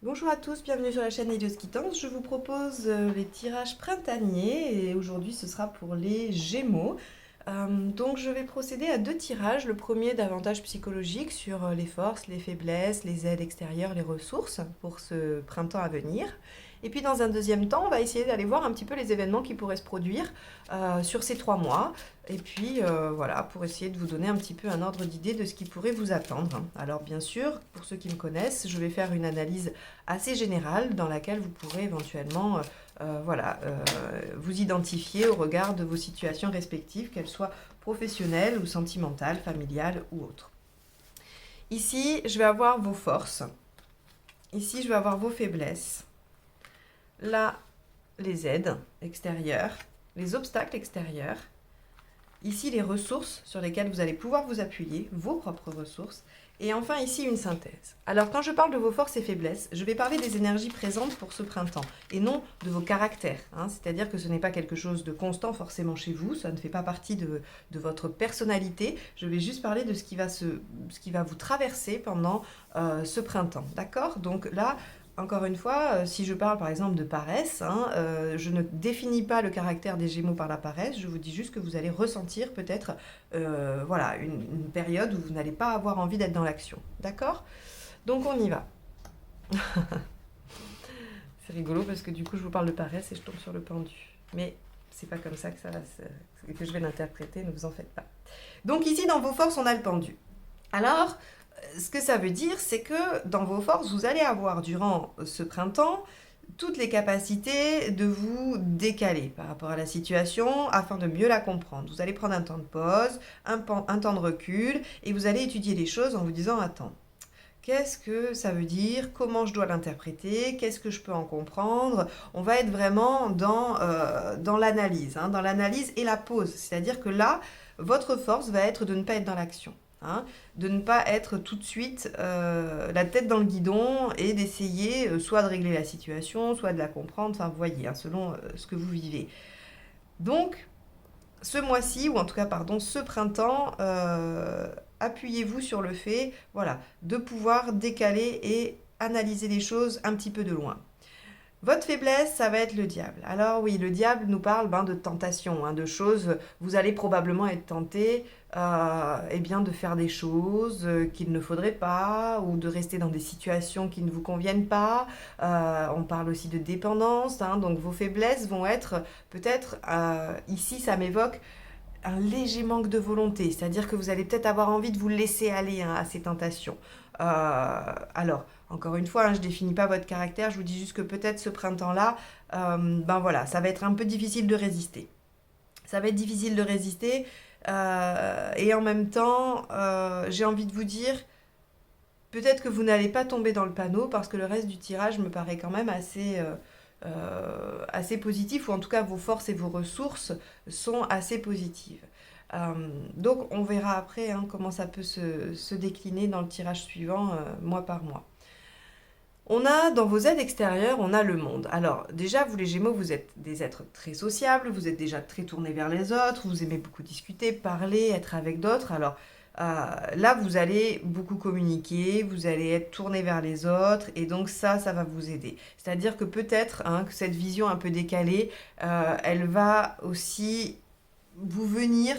Bonjour à tous, bienvenue sur la chaîne Helios Quittance. Je vous propose les tirages printaniers et aujourd'hui ce sera pour les Gémeaux. Donc je vais procéder à deux tirages. Le premier davantage psychologique sur les forces, les faiblesses, les aides extérieures, les ressources pour ce printemps à venir. Et puis dans un deuxième temps, on va essayer d'aller voir un petit peu les événements qui pourraient se produire sur ces 3 mois. Et puis voilà, pour essayer de vous donner un petit peu un ordre d'idée de ce qui pourrait vous attendre. Alors bien sûr, pour ceux qui me connaissent, je vais faire une analyse assez générale dans laquelle vous pourrez éventuellement vous identifier au regard de vos situations respectives, qu'elles soient professionnelles ou sentimentales, familiales ou autres. Ici, je vais avoir vos forces. Ici, je vais avoir vos faiblesses. Là, les aides extérieures, les obstacles extérieurs. Ici, les ressources sur lesquelles vous allez pouvoir vous appuyer, vos propres ressources. Et enfin, ici, une synthèse. Alors, quand je parle de vos forces et faiblesses, je vais parler des énergies présentes pour ce printemps et non de vos caractères. C'est-à-dire que ce n'est pas quelque chose de constant forcément chez vous, ça ne fait pas partie de votre personnalité. Je vais juste parler de ce qui va vous traverser pendant ce printemps. D'accord? Donc là, encore une fois, si je parle par exemple de paresse, je ne définis pas le caractère des Gémeaux par la paresse, je vous dis juste que vous allez ressentir peut-être une période où vous n'allez pas avoir envie d'être dans l'action. D'accord? Donc on y va. C'est rigolo parce que du coup je vous parle de paresse et je tombe sur le pendu. Mais c'est pas comme ça que que je vais l'interpréter, ne vous en faites pas. Donc ici dans vos forces on a le pendu. Alors, ce que ça veut dire, c'est que dans vos forces, vous allez avoir durant ce printemps toutes les capacités de vous décaler par rapport à la situation afin de mieux la comprendre. Vous allez prendre un temps de pause, un temps de recul et vous allez étudier les choses en vous disant attends, qu'est-ce que ça veut dire? Comment je dois l'interpréter? Qu'est-ce que je peux en comprendre? On va être vraiment dans l'analyse, dans l'analyse et la pause. C'est-à-dire que là, votre force va être de ne pas être dans l'action. De ne pas être tout de suite la tête dans le guidon et d'essayer soit de régler la situation, soit de la comprendre, enfin vous voyez, selon ce que vous vivez. Donc, ce mois-ci, ou en tout cas, pardon, ce printemps, appuyez-vous sur le fait, voilà, de pouvoir décaler et analyser les choses un petit peu de loin. Votre faiblesse, ça va être le diable. Alors oui, le diable nous parle de tentation, de choses. Vous allez probablement être tenté de faire des choses qu'il ne faudrait pas, ou de rester dans des situations qui ne vous conviennent pas. On parle aussi de dépendance, donc vos faiblesses vont être peut-être, ici ça m'évoque un léger manque de volonté, c'est-à-dire que vous allez peut-être avoir envie de vous laisser aller à ces tentations. Alors, encore une fois, je ne définis pas votre caractère, je vous dis juste que peut-être ce printemps-là, ça va être un peu difficile de résister. Ça va être difficile de résister, et en même temps, j'ai envie de vous dire, peut-être que vous n'allez pas tomber dans le panneau parce que le reste du tirage me paraît quand même assez positif, ou en tout cas vos forces et vos ressources sont assez positives. Donc on verra après comment ça peut se décliner dans le tirage suivant, mois par mois. On a dans vos aides extérieures, on a le monde. Alors déjà, vous les Gémeaux, vous êtes des êtres très sociables, vous êtes déjà très tournés vers les autres, vous aimez beaucoup discuter, parler, être avec d'autres. Alors là, vous allez beaucoup communiquer, vous allez être tourné vers les autres, et donc ça va vous aider. C'est-à-dire que peut-être que cette vision un peu décalée, elle va aussi vous venir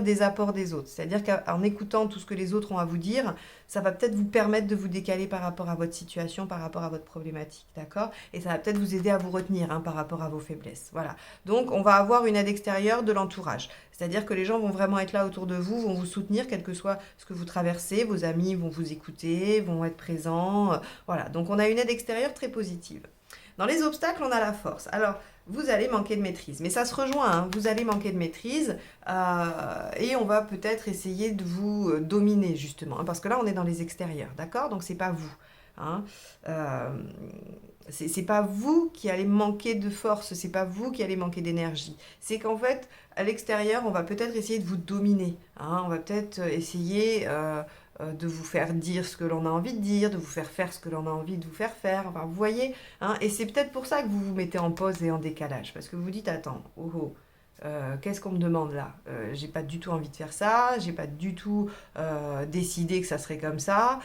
des apports des autres. C'est-à-dire qu'en écoutant tout ce que les autres ont à vous dire, ça va peut-être vous permettre de vous décaler par rapport à votre situation, par rapport à votre problématique, d'accord? Et ça va peut-être vous aider à vous retenir par rapport à vos faiblesses. Voilà. Donc, on va avoir une aide extérieure de l'entourage. C'est-à-dire que les gens vont vraiment être là autour de vous, vont vous soutenir, quel que soit ce que vous traversez. Vos amis vont vous écouter, vont être présents. Voilà. Donc, on a une aide extérieure très positive. Dans les obstacles, on a la force. Alors, vous allez manquer de maîtrise. Mais ça se rejoint, vous allez manquer de maîtrise et on va peut-être essayer de vous dominer justement, parce que là on est dans les extérieurs, d'accord? Donc c'est pas vous. Hein. Euh, c'est pas vous qui allez manquer de force, c'est pas vous qui allez manquer d'énergie. C'est qu'en fait, à l'extérieur, on va peut-être essayer de vous dominer. On va peut-être essayer de vous faire dire ce que l'on a envie de dire, de vous faire ce que l'on a envie de vous faire faire. Enfin, vous voyez, et c'est peut-être pour ça que vous vous mettez en pause et en décalage, parce que vous dites attends, oh oh. Qu'est-ce qu'on me demande là? J'ai pas du tout envie de faire ça, j'ai pas du tout décidé que ça serait comme ça,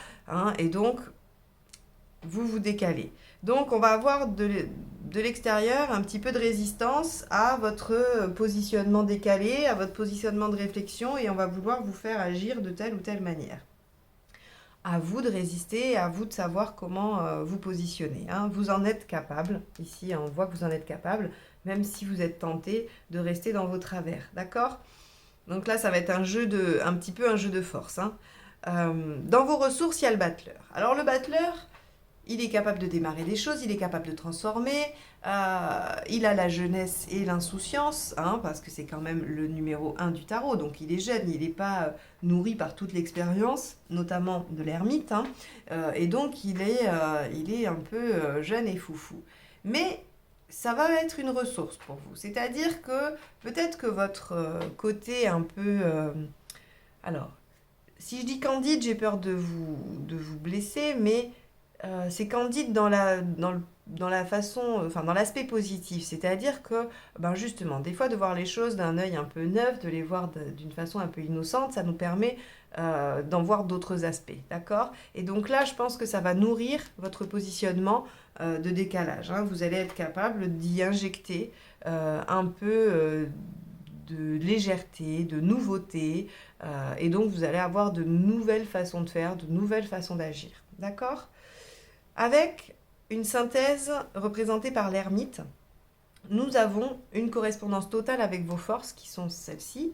et donc vous vous décalez. Donc, on va avoir de l'extérieur un petit peu de résistance à votre positionnement décalé, à votre positionnement de réflexion, et on va vouloir vous faire agir de telle ou telle manière. À vous de résister, à vous de savoir comment vous positionner, hein. Vous en êtes capable. Ici, on voit que vous en êtes capable, même si vous êtes tenté de rester dans vos travers. D'accord? Donc là, ça va être un petit peu un jeu de force, hein. Dans vos ressources, il y a le battleur. Alors le battleur, il est capable de démarrer des choses, il est capable de transformer, il a la jeunesse et l'insouciance, hein, parce que c'est quand même le numéro 1 du tarot, donc il est jeune, il n'est pas nourri par toute l'expérience, notamment de l'ermite, hein, et donc il est un peu jeune et foufou. Mais ça va être une ressource pour vous, c'est-à-dire que peut-être que votre côté un peu... alors, si je dis candide, j'ai peur de vous blesser, mais c'est candide dans la façon, enfin dans l'aspect positif. C'est-à-dire que, ben justement, des fois de voir les choses d'un œil un peu neuf, de les voir d'une façon un peu innocente, ça nous permet d'en voir d'autres aspects, d'accord? Et donc là, je pense que ça va nourrir votre positionnement de décalage, hein. Vous allez être capable d'y injecter un peu de légèreté, de nouveauté, et donc vous allez avoir de nouvelles façons de faire, de nouvelles façons d'agir, d'accord? Avec une synthèse représentée par l'ermite, nous avons une correspondance totale avec vos forces, qui sont celles-ci,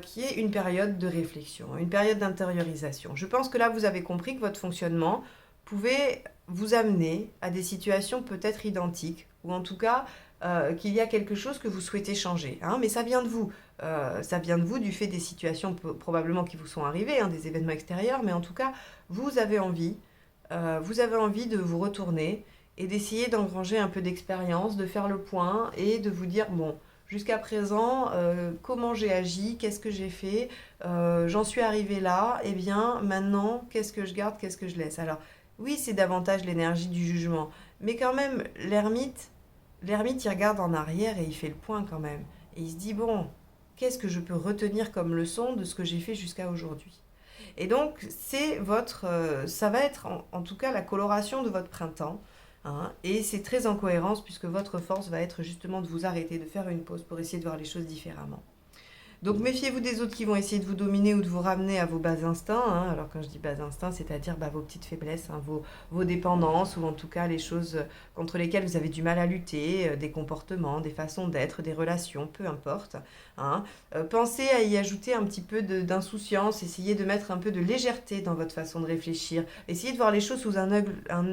qui est une période de réflexion, une période d'intériorisation. Je pense que là, vous avez compris que votre fonctionnement pouvait vous amener à des situations peut-être identiques, ou en tout cas qu'il y a quelque chose que vous souhaitez changer, hein, mais ça vient de vous. Ça vient de vous du fait des situations probablement qui vous sont arrivées, hein, des événements extérieurs, mais en tout cas, vous avez envie de vous retourner et d'essayer d'engranger un peu d'expérience, de faire le point et de vous dire, bon, jusqu'à présent, comment j'ai agi, qu'est-ce que j'ai fait, j'en suis arrivée là, et bien maintenant, qu'est-ce que je garde, qu'est-ce que je laisse. Alors, oui, c'est davantage l'énergie du jugement, mais quand même, l'ermite, il regarde en arrière et il fait le point quand même. Et il se dit, bon, qu'est-ce que je peux retenir comme leçon de ce que j'ai fait jusqu'à aujourd'hui? Et donc, ça va être en tout cas la coloration de votre printemps, hein, et c'est très en cohérence puisque votre force va être justement de vous arrêter, de faire une pause pour essayer de voir les choses différemment. Donc méfiez-vous des autres qui vont essayer de vous dominer ou de vous ramener à vos bas instincts, hein. Alors quand je dis bas instincts, c'est-à-dire vos petites faiblesses, hein, vos dépendances, ou en tout cas les choses contre lesquelles vous avez du mal à lutter, des comportements, des façons d'être, des relations, peu importe, hein. Pensez à y ajouter un petit peu d'insouciance, essayez de mettre un peu de légèreté dans votre façon de réfléchir, essayez de voir les choses sous un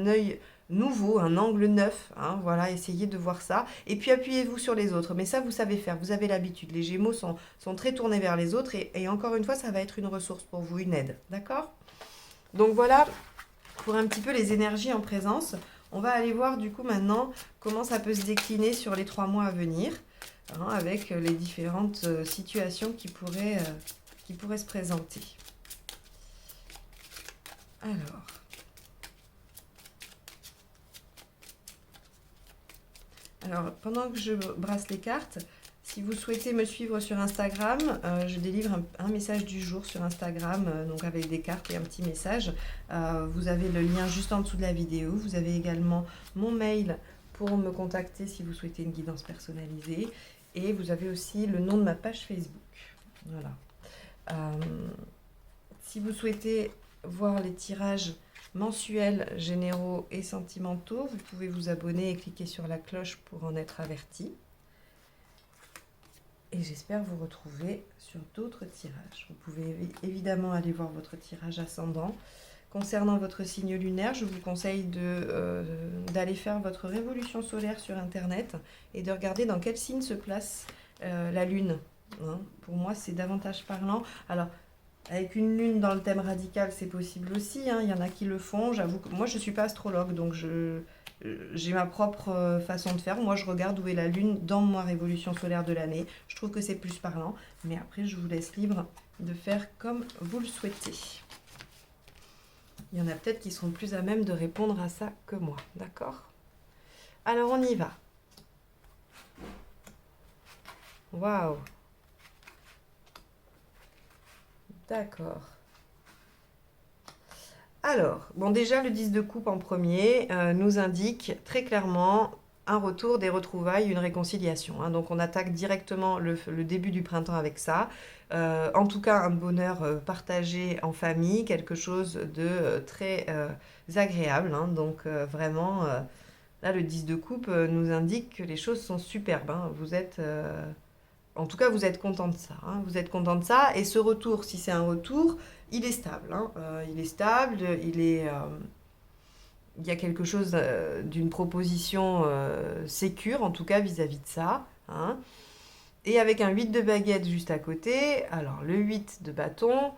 œil nouveau, un angle neuf, hein, voilà, essayez de voir ça, et puis appuyez-vous sur les autres, mais ça vous savez faire, vous avez l'habitude, les Gémeaux sont très tournés vers les autres, et encore une fois, ça va être une ressource pour vous, une aide, d'accord? Donc voilà, pour un petit peu les énergies en présence, on va aller voir du coup maintenant comment ça peut se décliner sur les 3 mois à venir, hein, avec les différentes situations qui pourraient se présenter. Alors, pendant que je brasse les cartes, si vous souhaitez me suivre sur Instagram, je délivre un message du jour sur Instagram, donc avec des cartes et un petit message. Vous avez le lien juste en dessous de la vidéo. Vous avez également mon mail pour me contacter si vous souhaitez une guidance personnalisée. Et vous avez aussi le nom de ma page Facebook. Voilà. Si vous souhaitez voir les tirages mensuels, généraux et sentimentaux, vous pouvez vous abonner et cliquer sur la cloche pour en être averti. Et j'espère vous retrouver sur d'autres tirages. Vous pouvez évidemment aller voir votre tirage ascendant. Concernant votre signe lunaire, je vous conseille d'aller faire votre révolution solaire sur Internet et de regarder dans quel signe se place la Lune, hein. Pour moi, c'est davantage parlant. Alors, avec une lune dans le thème radical, c'est possible aussi, hein. Il y en a qui le font. J'avoue que moi, je ne suis pas astrologue, donc j'ai ma propre façon de faire. Moi, je regarde où est la lune dans ma révolution solaire de l'année. Je trouve que c'est plus parlant. Mais après, je vous laisse libre de faire comme vous le souhaitez. Il y en a peut-être qui seront plus à même de répondre à ça que moi. D'accord? Alors, on y va. Waouh! D'accord. Alors, bon, déjà, le 10 de coupe en premier nous indique très clairement un retour, des retrouvailles, une réconciliation, hein. Donc, on attaque directement le début du printemps avec ça. En tout cas, un bonheur partagé en famille, quelque chose de très agréable, hein. Donc, vraiment, là, le 10 de coupe nous indique que les choses sont superbes, hein. Vous êtes... en tout cas, vous êtes content de ça, hein. Vous êtes content de ça. Et ce retour, si c'est un retour, il est stable, hein. Il est stable, il y a quelque chose d'une proposition sécure, en tout cas vis-à-vis de ça, hein. Et avec un 8 de baguette juste à côté, alors le 8 de bâton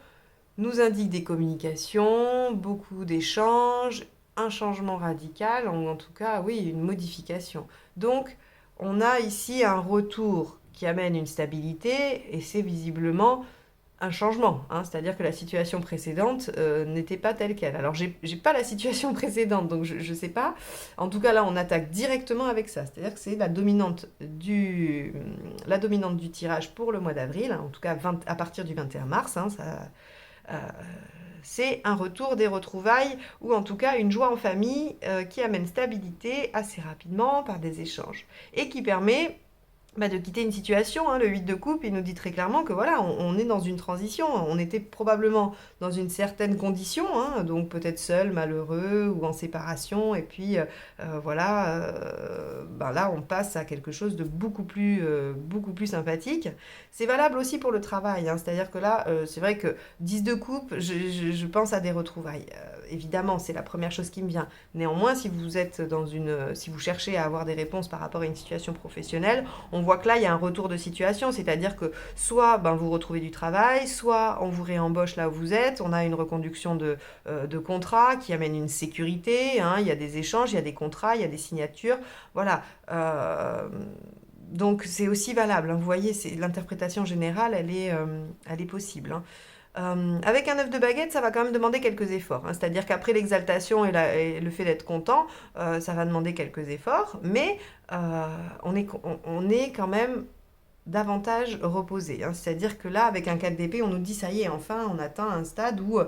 nous indique des communications, beaucoup d'échanges, un changement radical, en tout cas, oui, une modification. Donc, on a ici un retour qui amène une stabilité et c'est visiblement un changement, hein. C'est-à-dire que la situation précédente n'était pas telle qu'elle. Alors, j'ai pas la situation précédente, donc je ne sais pas. En tout cas, là, on attaque directement avec ça. C'est-à-dire que c'est la dominante du tirage pour le mois d'avril, hein, en tout cas à partir du 21 mars. Hein, euh, c'est un retour des retrouvailles ou en tout cas une joie en famille qui amène stabilité assez rapidement par des échanges et qui permet de quitter une situation, hein. Le 8 de coupe, il nous dit très clairement que voilà, on est dans une transition. On était probablement dans une certaine condition, hein, donc peut-être seul, malheureux ou en séparation. Et puis voilà, là, on passe à quelque chose de beaucoup plus sympathique. C'est valable aussi pour le travail, hein, c'est-à-dire que là, c'est vrai que 10 de coupe, je pense à des retrouvailles. Évidemment, c'est la première chose qui me vient. Néanmoins, si vous êtes si vous cherchez à avoir des réponses par rapport à une situation professionnelle, on voit que là, il y a un retour de situation, c'est-à-dire que soit vous retrouvez du travail, soit on vous réembauche là où vous êtes, on a une reconduction de contrat qui amène une sécurité, hein, il y a des échanges, il y a des contrats, il y a des signatures, voilà. Donc c'est aussi valable, hein. Vous voyez, l'interprétation générale, elle est possible, hein. Avec un œuf de baguette, ça va quand même demander quelques efforts, hein. C'est-à-dire qu'après l'exaltation et le fait d'être content, ça va demander quelques efforts, mais on est quand même davantage reposé, hein. C'est-à-dire que là, avec un 4 d'épée, on nous dit ça y est, enfin, on atteint un stade où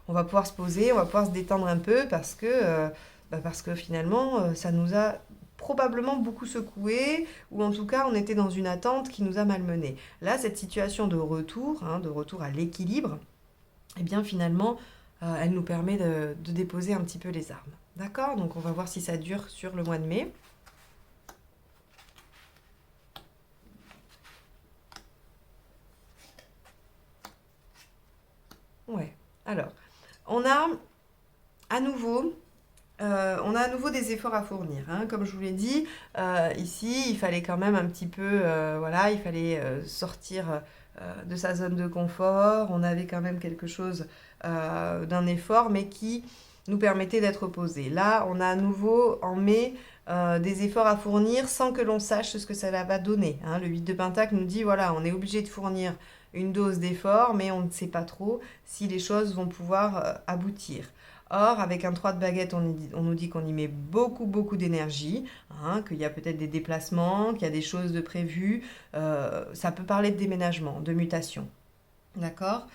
on va pouvoir se poser, on va pouvoir se détendre un peu parce que finalement, ça nous a probablement beaucoup secoué, ou en tout cas, on était dans une attente qui nous a malmenés. Là, cette situation de retour, hein, de retour à l'équilibre, eh bien finalement, elle nous permet de déposer un petit peu les armes. D'accord? Donc on va voir si ça dure sur le mois de mai. Ouais. Alors, on a à nouveau des efforts à fournir, hein. Comme je vous l'ai dit, ici, il fallait quand même un petit peu, voilà, il fallait sortir de sa zone de confort. On avait quand même quelque chose d'un effort, mais qui nous permettait d'être posés. Là, on a à nouveau en mai des efforts à fournir sans que l'on sache ce que ça va donner, hein. Le 8 de Pentacle nous dit, voilà, on est obligé de fournir une dose d'effort, mais on ne sait pas trop si les choses vont pouvoir aboutir. Or, avec un 3 de baguette, on nous dit qu'on y met beaucoup d'énergie, hein, qu'il y a peut-être des déplacements, qu'il y a des choses de prévues. Ça peut parler de déménagement, de mutation. D'accord?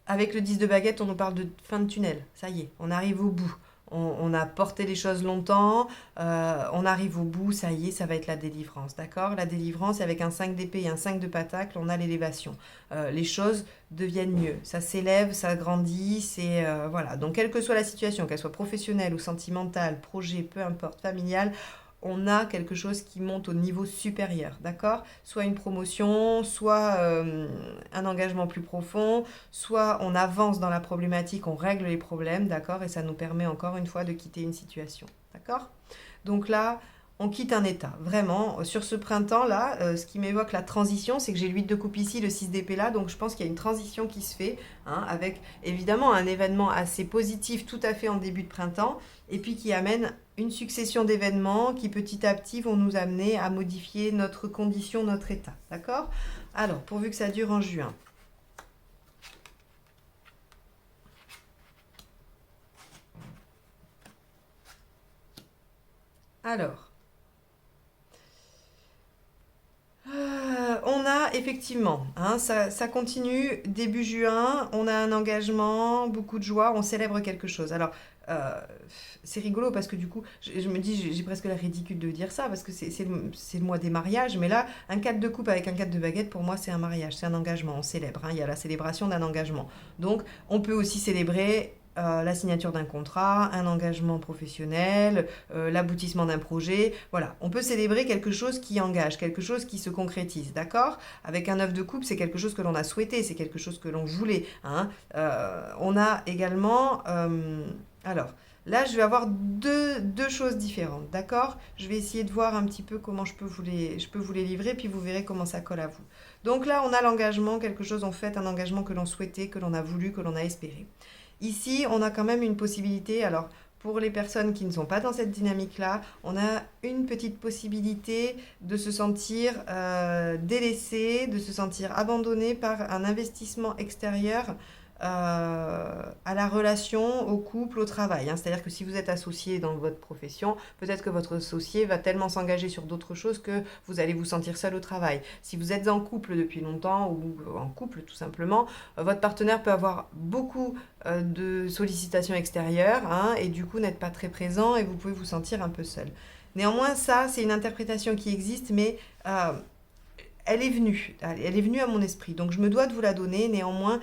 Avec le 10 de baguette, on nous parle de fin de tunnel. Ça y est, on arrive au bout. On a porté les choses longtemps, on arrive au bout, ça y est, ça va être la délivrance, d'accord? La délivrance, avec un 5 d'épée et un 5 de pentacle, on a l'élévation. Les choses deviennent mieux, ça s'élève, ça grandit, voilà. Donc, quelle que soit la situation, qu'elle soit professionnelle ou sentimentale, projet, peu importe, familiale, on a quelque chose qui monte au niveau supérieur, d'accord? Soit une promotion, soit un engagement plus profond, soit on avance dans la problématique, on règle les problèmes, d'accord? Et ça nous permet encore une fois de quitter une situation, d'accord? Donc là, on quitte un état, vraiment. Sur ce printemps-là, ce qui m'évoque la transition, c'est que j'ai l'huile de coupe ici, le 6 d'épée là, donc je pense qu'il y a une transition qui se fait, hein, avec évidemment un événement assez positif tout à fait en début de printemps, et puis qui amène une succession d'événements qui petit à petit vont nous amener à modifier notre condition, notre état, d'accord? Alors, pourvu que ça dure en juin. Alors, on a effectivement, hein, ça continue. Début juin, on a un engagement, beaucoup de joie, on célèbre quelque chose. Alors, euh, c'est rigolo parce que du coup, je me dis, j'ai presque l'air ridicule de dire ça parce que c'est le mois des mariages. Mais là, un 4 de coupe avec un 4 de baguette, pour moi, c'est un mariage, c'est un engagement, on célèbre, hein, il y a la célébration d'un engagement. Donc, on peut aussi célébrer la signature d'un contrat, un engagement professionnel, l'aboutissement d'un projet. Voilà, on peut célébrer quelque chose qui engage, quelque chose qui se concrétise, d'accord? Avec un œuf de coupe, c'est quelque chose que l'on a souhaité, c'est quelque chose que l'on voulait, hein. On a également... alors, là, je vais avoir deux choses différentes, d'accord? Je vais essayer de voir un petit peu comment je peux vous les livrer, puis vous verrez comment ça colle à vous. Donc là, on a l'engagement, quelque chose en fait, un engagement que l'on souhaitait, que l'on a voulu, que l'on a espéré. Ici, on a quand même une possibilité. Alors, pour les personnes qui ne sont pas dans cette dynamique-là, on a une petite possibilité de se sentir délaissé, de se sentir abandonné par un investissement extérieur à la relation, au couple, au travail, hein. C'est-à-dire que si vous êtes associé dans votre profession, peut-être que votre associé va tellement s'engager sur d'autres choses que vous allez vous sentir seul au travail. Si vous êtes en couple depuis longtemps ou en couple tout simplement, votre partenaire peut avoir beaucoup de sollicitations extérieures, hein, et du coup n'être pas très présent et vous pouvez vous sentir un peu seul. Néanmoins, ça, c'est une interprétation qui existe, mais elle est venue à mon esprit. Donc je me dois de vous la donner. Néanmoins,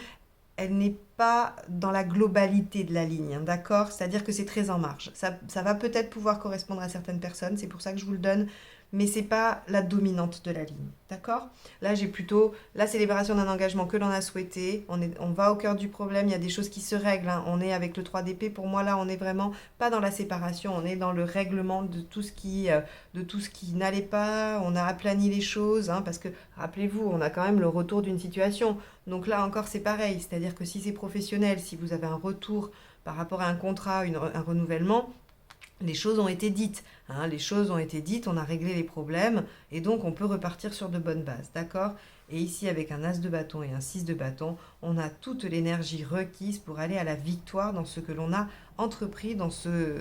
elle n'est pas dans la globalité de la ligne, hein, d'accord? C'est-à-dire que c'est très en marge. Ça va peut-être pouvoir correspondre à certaines personnes, c'est pour ça que je vous le donne, mais c'est pas la dominante de la ligne, d'accord? Là, j'ai plutôt la célébration d'un engagement que l'on a souhaité, on va au cœur du problème, il y a des choses qui se règlent, hein. On est avec le 3 d'épée, pour moi là, on n'est vraiment pas dans la séparation, on est dans le règlement de tout ce qui n'allait pas, on a aplani les choses, hein, parce que, rappelez-vous, on a quand même le retour d'une situation. Donc là encore, c'est pareil, c'est-à-dire que si c'est professionnel, si vous avez un retour par rapport à un contrat, un renouvellement, les choses ont été dites, hein, les choses ont été dites, on a réglé les problèmes, et donc on peut repartir sur de bonnes bases, d'accord? Et ici, avec un as de bâton et un 6 de bâton, on a toute l'énergie requise pour aller à la victoire dans ce que l'on a entrepris,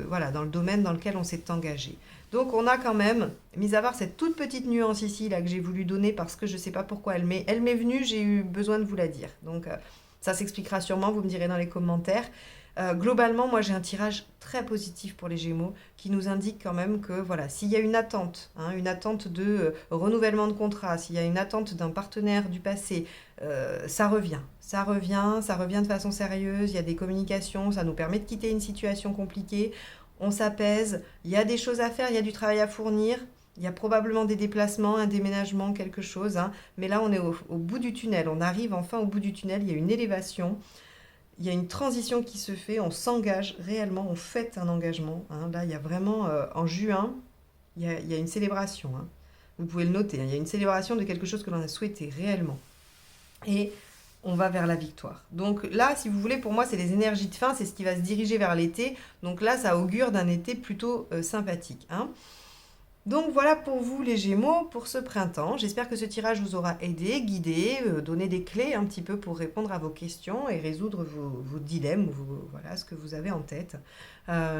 voilà, dans le domaine dans lequel on s'est engagé. Donc on a quand même, mis à part cette toute petite nuance ici, là, que j'ai voulu donner parce que je ne sais pas pourquoi elle m'est venue, j'ai eu besoin de vous la dire. Donc ça s'expliquera sûrement, vous me direz dans les commentaires. Globalement, moi j'ai un tirage très positif pour les Gémeaux qui nous indique quand même que voilà, s'il y a une attente, hein, une attente de renouvellement de contrat, s'il y a une attente d'un partenaire du passé, ça revient, ça revient de façon sérieuse, il y a des communications, ça nous permet de quitter une situation compliquée, on s'apaise, il y a des choses à faire, il y a du travail à fournir. Il y a probablement des déplacements, un déménagement, quelque chose, hein, mais là on est au bout du tunnel, on arrive enfin au bout du tunnel, il y a une élévation. Il y a une transition qui se fait, on s'engage réellement, on fête un engagement, hein. Là, il y a vraiment, en juin, il y a une célébration, hein. Vous pouvez le noter, hein, il y a une célébration de quelque chose que l'on a souhaité réellement. Et on va vers la victoire. Donc là, si vous voulez, pour moi, c'est les énergies de fin, c'est ce qui va se diriger vers l'été. Donc là, ça augure d'un été plutôt sympathique, hein. Donc voilà pour vous les Gémeaux pour ce printemps. J'espère que ce tirage vous aura aidé, guidé, donné des clés un petit peu pour répondre à vos questions et résoudre vos dilemmes, voilà ce que vous avez en tête.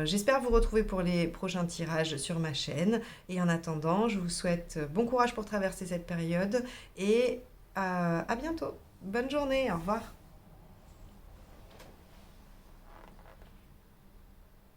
J'espère vous retrouver pour les prochains tirages sur ma chaîne. Et en attendant, je vous souhaite bon courage pour traverser cette période et à bientôt. Bonne journée, au revoir.